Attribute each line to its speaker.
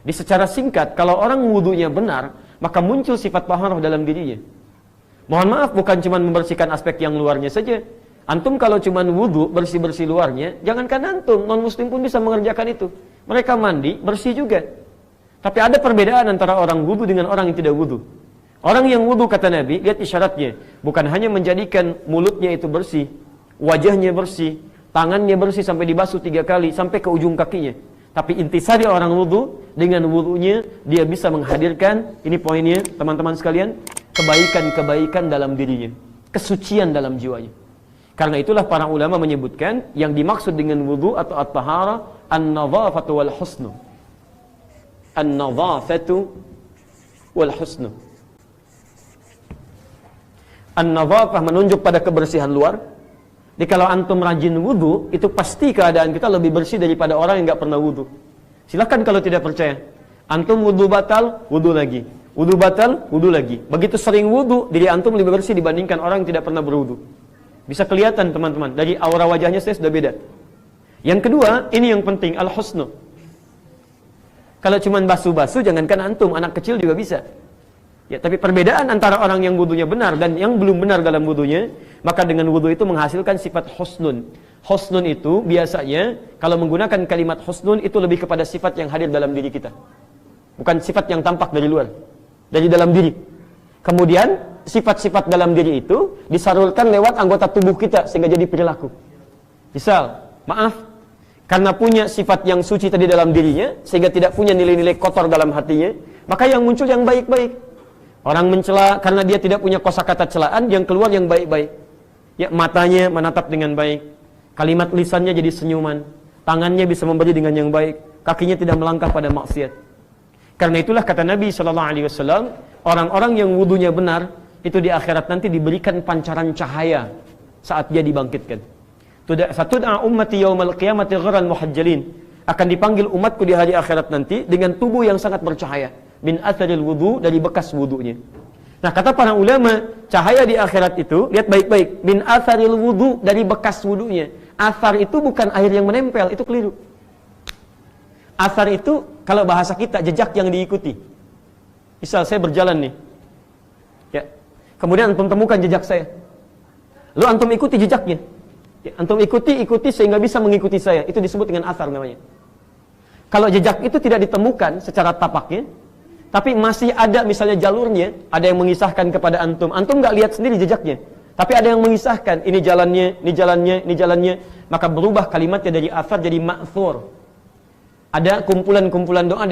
Speaker 1: Di secara singkat, kalau orang wudunya benar, maka muncul sifat taharah dalam dirinya. Mohon maaf, bukan cuma membersihkan aspek yang luarnya saja. Antum kalau cuma wudu, bersih-bersih luarnya, jangankan antum, non-muslim pun bisa mengerjakan itu. Mereka mandi, bersih juga. Tapi ada perbedaan antara orang wudu dengan orang yang tidak wudu. Orang yang wudu, kata Nabi, lihat isyaratnya. Bukan hanya menjadikan mulutnya itu bersih, wajahnya bersih, tangannya bersih sampai dibasuh 3 kali, sampai ke ujung kakinya. Tapi intisari orang wudu, dengan wudunya dia bisa menghadirkan, ini poinnya teman-teman sekalian, kebaikan-kebaikan dalam dirinya, kesucian dalam jiwanya. Karena itulah para ulama menyebutkan yang dimaksud dengan wudu atau at-tahara an-nadhafatu wal husnu. An-nadhafatu wal husnu. An-nadhafah menunjuk pada kebersihan luar. Jadi kalau antum rajin wudu, itu pasti keadaan kita lebih bersih daripada orang yang nggak pernah wudu. Silahkan kalau tidak percaya. Antum wudu batal, wudu lagi. Wudu batal, wudu lagi. Begitu sering wudu, diri antum lebih bersih dibandingkan orang yang tidak pernah berwudu. Bisa kelihatan teman-teman, dari aura wajahnya saya sudah beda. Yang kedua, ini yang penting, al-husnu. Kalau cuma basuh-basuh, jangankan antum, anak kecil juga bisa. Ya, tapi perbedaan antara orang yang wudunya benar dan yang belum benar dalam wudunya, maka dengan wudu itu menghasilkan sifat husnun. Husnun itu biasanya, kalau menggunakan kalimat husnun, itu lebih kepada sifat yang hadir dalam diri kita. Bukan sifat yang tampak dari luar, dari dalam diri. Kemudian, sifat-sifat dalam diri itu disalurkan lewat anggota tubuh kita sehingga jadi perilaku. Misal, maaf, karena punya sifat yang suci tadi dalam dirinya sehingga tidak punya nilai-nilai kotor dalam hatinya, maka yang muncul yang baik-baik. Orang mencela karena dia tidak punya kosakata celaan, yang keluar yang baik-baik. Ya, matanya menatap dengan baik, kalimat lisannya jadi senyuman, tangannya bisa memberi dengan yang baik, kakinya tidak melangkah pada maksiat. Karena itulah kata Nabi SAW, orang-orang yang wudunya benar, itu di akhirat nanti diberikan pancaran cahaya saat dia dibangkitkan. Fatud'a ummati yaumal qiyamati ghurran muhajjalin. Akan dipanggil umatku di hari akhirat nanti dengan tubuh yang sangat bercahaya. Min atharil wudu, dari bekas wudunya. Nah, kata para ulama, cahaya di akhirat itu, lihat baik-baik, min atharil wudu, dari bekas wudunya. Athar itu bukan air yang menempel, itu keliru. Athar itu, kalau bahasa kita, jejak yang diikuti. Misal saya berjalan nih, ya, kemudian antum temukan jejak saya. Lalu antum ikuti jejaknya. Ya, antum ikuti sehingga bisa mengikuti saya. Itu disebut dengan athar namanya. Kalau jejak itu tidak ditemukan secara tapaknya, tapi masih ada misalnya jalurnya, ada yang mengisahkan kepada antum. Antum nggak lihat sendiri jejaknya, tapi ada yang mengisahkan, ini jalannya, ini jalannya, ini jalannya. Maka berubah kalimatnya dari athar jadi ma'thur. Ada kumpulan-kumpulan doa di